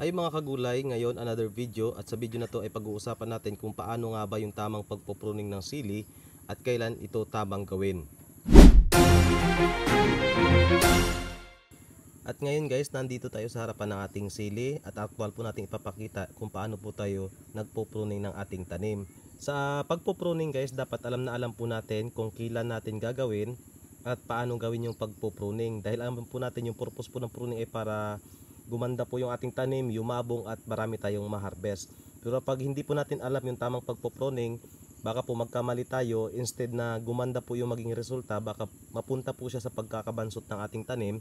Ay mga kagulay, ngayon another video at sa video na to ay pag-uusapan natin kung paano nga ba yung tamang pagpupruning ng sili at kailan ito tamang gawin. At ngayon guys, nandito tayo sa harapan ng ating sili at actual po natin ipapakita kung paano po tayo nagpupruning ng ating tanim. Sa pagpupruning guys, dapat alam na alam po natin kung kailan natin gagawin at paano gawin yung pagpupruning. Dahil alam po natin yung purpose po ng pruning ay para gumanda po yung ating tanim, yumabong at marami tayong ma-harvest. Pero pag hindi po natin alam yung tamang pagpupruning, baka po magkamali tayo, instead na gumanda po yung maging resulta, baka mapunta po siya sa pagkakabansot ng ating tanim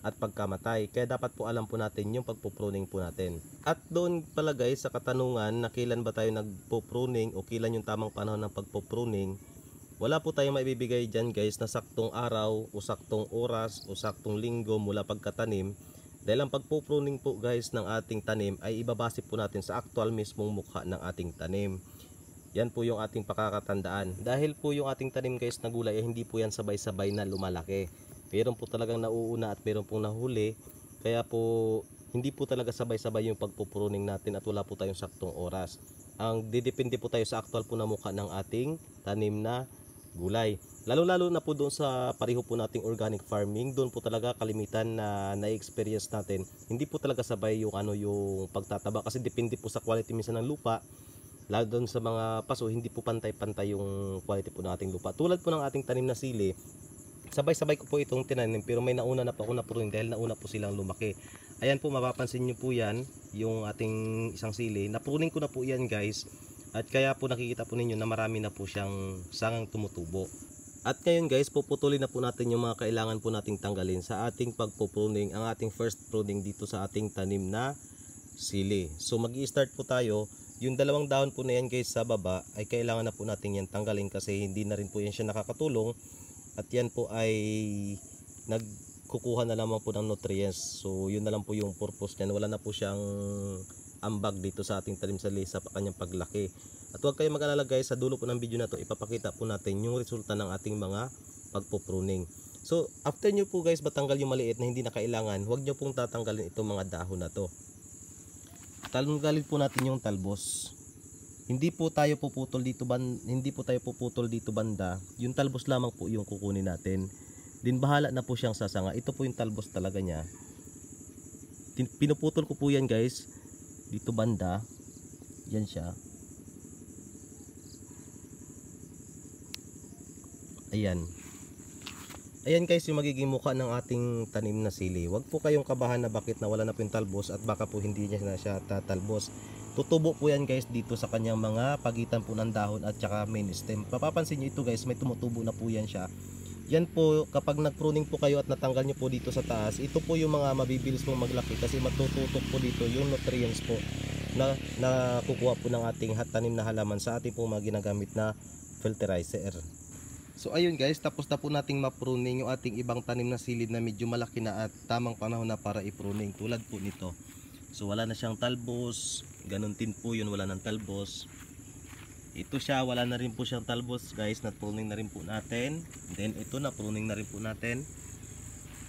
at pagkamatay. Kaya dapat po alam po natin yung pagpupruning po natin. At doon pala guys sa katanungan na kailan ba tayo nagpupruning o kailan yung tamang panahon ng pagpupruning, wala po tayong maibibigay dyan guys na saktong araw o saktong oras o saktong linggo mula pagkatanim. Dahil ang pagpupruning po guys ng ating tanim ay ibabase po natin sa actual mismong mukha ng ating tanim. Yan po yung ating pakakatandaan. Dahil po yung ating tanim guys na gulay ay hindi po yan sabay-sabay na lumalaki. Meron po talagang nauuna at meron pong nahuli. Kaya po hindi po talaga sabay-sabay yung pagpupruning natin at wala po tayong saktong oras. Ang didepende po tayo sa actual po na mukha ng ating tanim na gulay. Lalo-lalo na po doon sa pareho po nating organic farming, doon po talaga kalimitan na na-experience natin. Hindi po talaga sabay yung yung pagtataba kasi depende po sa quality minsan ng lupa. Lalo doon sa mga paso, hindi po pantay-pantay yung quality po ng ating lupa. Tulad po ng ating tanim na sili, sabay-sabay ko po itong tinanim pero may nauna na po ako na pruning dahil nauna po silang lumaki. Ayan po, mapapansin nyo po yan, yung ating isang sili. Napruning ko na po yan guys. At kaya po nakikita po ninyo na marami na po siyang sangang tumutubo. At ngayon guys, puputulin na po natin yung mga kailangan po nating tanggalin sa ating pagpupruning, ang ating first pruning dito sa ating tanim na sili. So mag-i-start po tayo. Yung dalawang dahon po na yan guys sa baba ay kailangan na po natin yan tanggalin kasi hindi na rin po yan siya nakakatulong. At yan po ay nagkukuha na lamang po ng nutrients. So yun na lang po yung purpose niyan. Wala na po siyang ambag dito sa ating tanim sa sili sa kanyang paglaki. At huwag kayong mag-alala guys, sa dulo po ng video na to ipapakita po natin yung resulta ng ating mga pagpupruning. So after nyo po guys matanggal yung maliit na hindi na kailangan, huwag nyo pong tatanggalin itong mga dahon na to. Tanggalin po natin yung talbos. Hindi po tayo puputol dito banda. Yung talbos lamang po yung kukunin natin. Din bahala na po siyang sasanga. Ito po yung talbos talaga niya. Pinuputol ko po yan guys dito banda. Yan siya. Ayan. Ayan guys yung magiging mukha ng ating tanim na sili. Huwag po kayong kabahan na bakit nawala na po yung talbos at baka po hindi niya na siya tatalbos. Tutubo po yan guys dito sa kanyang mga pagitan po ng dahon at saka main stem. Papapansin nyo ito guys, may tumutubo na po yan siya. Yan po kapag nagpruning po kayo at natanggal nyo po dito sa taas, ito po yung mga mabibilis pong maglaki kasi matututok po dito yung nutrients po na nakukuha po ng ating tanim na halaman sa ating po mga ginagamit na fertilizer. So ayun guys, tapos na po nating mapruning yung ating ibang tanim na silid na medyo malaki na at tamang panahon na para ipruning tulad po nito. So wala na siyang talbos, ganun din po yun, wala ng talbos. Ito siya, wala na rin po siyang talbos guys, na-pruning na rin po natin. Then ito na-pruning na rin po natin.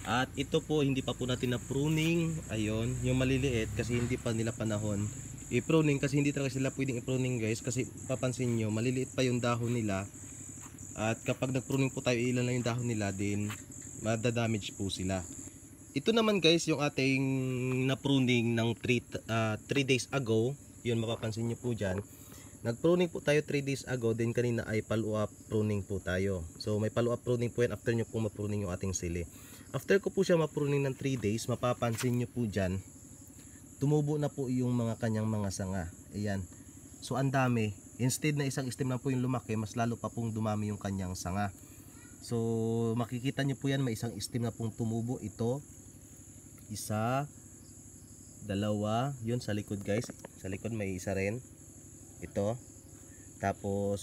At ito po hindi pa po natin na-pruning, ayun, yung maliliit kasi hindi pa nila panahon i-pruning kasi hindi talaga sila pwedeng i-pruning guys kasi papansin nyo, maliliit pa yung dahon nila. At kapag nag-pruning po tayo, ilan lang yung dahon nila, din madadamage po sila. Ito naman guys yung ating na-pruning ng 3 days ago. Yun mapapansin nyo po dyan. Nag-pruning po tayo 3 days ago. Then kanina ay follow-up pruning po tayo. So may follow-up pruning po yan after nyo po ma-pruning yung ating sili. After ko po siya ma-pruning ng 3 days, mapapansin nyo po dyan, tumubo na po yung mga kanyang mga sanga. Ayan. So ang dami. Instead na isang stem lang po yung lumaki, mas lalo pa pong dumami yung kanyang sanga. So makikita nyo po yan, may isang stem na pong tumubo. Ito, isa, dalawa, yun sa likod guys. Sa likod may isa rin. Ito. Tapos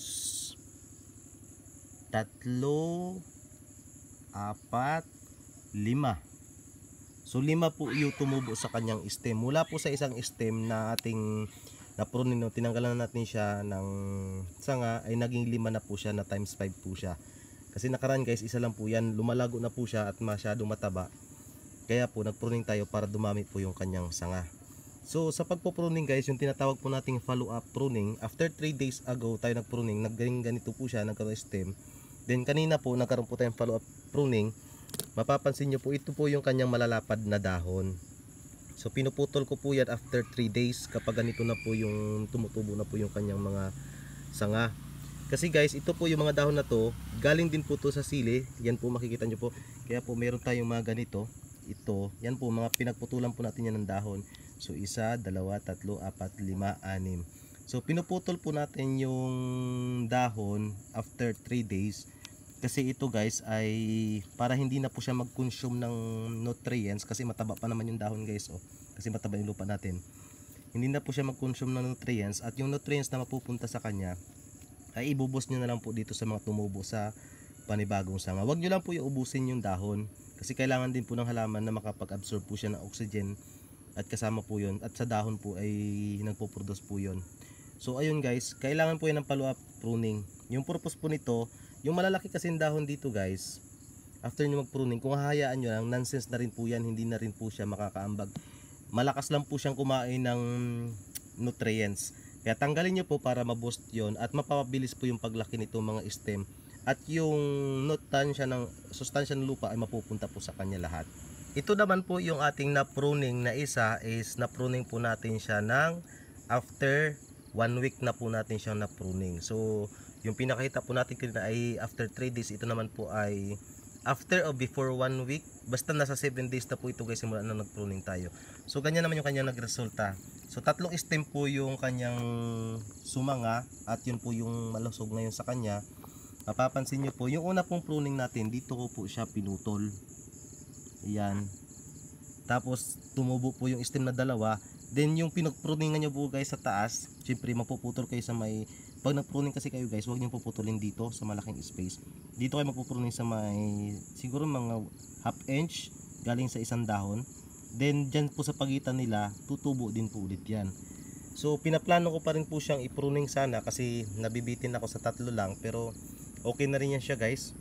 tatlo, apat, lima. So 5 po yung tumubo sa kanyang stem. Mula po sa isang stem na ating na-pruning, tinanggalan natin siya ng sanga, ay naging 5 na po siya, na times 5 po siya. Kasi nakaraan guys, isa lang po yan, lumalago na po siya at masyadong mataba. Kaya po nagpruning tayo para dumami po yung kanyang sanga. So sa pagpo-pruning guys, yung tinatawag po nating follow-up pruning, after 3 days ago tayo nag-pruning, naging ganito po siya, nagkaroon stem. Then kanina po nagkaroon po tayong follow-up pruning. Mapapansin nyo po, ito po yung kanyang malalapad na dahon. So pinuputol ko po yan after 3 days kapag ganito na po yung tumutubo na po yung kanyang mga sanga. Kasi guys, ito po yung mga dahon na to, galing din po to sa sili. Yan po makikita nyo po. Kaya po meron tayong mga ganito. Ito, yan po mga pinagputulan po natin yan ng dahon. So 1, 2, 3, 4, 5, 6. So pinuputol po natin yung dahon after 3 days. Kasi ito guys ay para hindi na po siya mag-consume ng nutrients, kasi mataba pa naman yung dahon guys, oh. Kasi mataba yung lupa natin. Hindi na po siya mag-consume ng nutrients, at yung nutrients na mapupunta sa kanya ay ibubos nyo na lang po dito sa mga tumubo sa panibagong sanga. Huwag nyo lang po iubusin yung dahon, kasi kailangan din po ng halaman na makapag-absorb po siya ng oxygen, at kasama po yun, at sa dahon po ay nagpo-produce po yun. So ayun guys, kailangan po yan ng follow-up pruning. Yung purpose po nito, yung malalaki kasing dahon dito guys, after nyo mag-pruning, kung hahayaan nyo lang, nonsense na rin po yan, hindi na rin po siya makakaambag. Malakas lang po siyang kumain ng nutrients. Kaya tanggalin nyo po para ma-boost yon, at mapapabilis po yung paglaki nito mga stem. At yung sustansya ng lupa ay mapupunta po sa kanya lahat. Ito naman po yung ating na-pruning na isa is na-pruning po natin siya ng after 1 week na po natin siyang na-pruning. So yung pinakita po natin kanina ay after 3 days. Ito naman po ay after or before 1 week. Basta nasa 7 days na po ito guys simula na nag-pruning tayo. So ganyan naman yung kanyang nagresulta. So 3 stem po yung kanyang sumanga, at yun po yung malusog ngayon sa kanya. Mapapansin nyo po, yung una pong pruning natin, dito ko po siya pinutol. Ayan. Tapos tumubo po yung stem na dalawa. Then yung pinag-pruningan nyo po guys sa taas, syempre mapuputol kayo sa may, pag nag-pruning kasi kayo guys, huwag nyo puputulin dito sa malaking space. Dito kayo magpupruning sa may siguro mga half inch galing sa isang dahon. Then dyan po sa pagitan nila, tutubo din po ulit yan. So pinaplano ko pa rin po siyang i-pruning sana, kasi nabibitin ako sa 3 lang, pero okay na rin yan siya guys.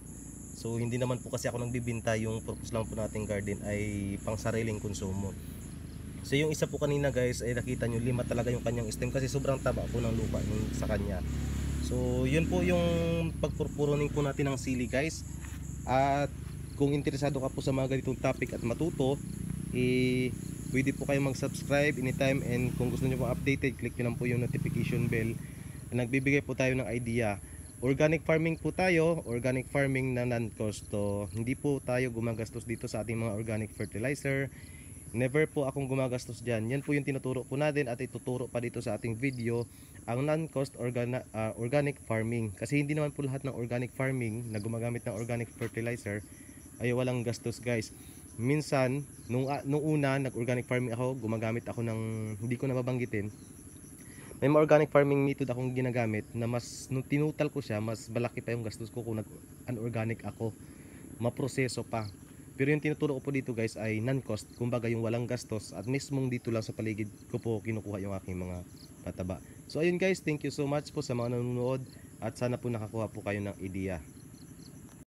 So hindi naman po kasi ako nagbibinta, yung purpose lang po nating garden ay pang sariling konsumo. So yung isa po kanina guys ay nakita nyo 5 talaga yung kanyang stem, kasi sobrang taba po ng lupa sa kanya. So yun po yung pagpurpuruning po natin ng sili guys. At kung interesado ka po sa mga ganitong topic at matuto, pwede po kayo mag-subscribe anytime, and kung gusto nyo po updated, click nyo lang po yung notification bell. Nagbibigay po tayo ng idea. Organic farming po tayo, organic farming na non-cost. So, hindi po tayo gumagastos dito sa ating mga organic fertilizer. Never po akong gumagastos dyan. Yan po yung tinuturo po natin, at ituturo pa dito sa ating video, ang non-cost organic farming. Kasi hindi naman po lahat ng organic farming na gumagamit ng organic fertilizer ay walang gastos guys. Minsan, nung una nag-organic farming ako, gumagamit ako ng, hindi ko nababanggitin, may mga organic farming method akong ginagamit na mas, nung tinutal ko siya, mas malaki pa yung gastos ko kung nag-unorganic ako. Maproseso pa. Pero yung tinuturo ko po dito guys ay non-cost, kumbaga yung walang gastos, at mismong dito lang sa paligid ko po kinukuha yung aking mga pataba. So ayun guys, thank you so much po sa mga nanonood, at sana po nakakuha po kayo ng idea.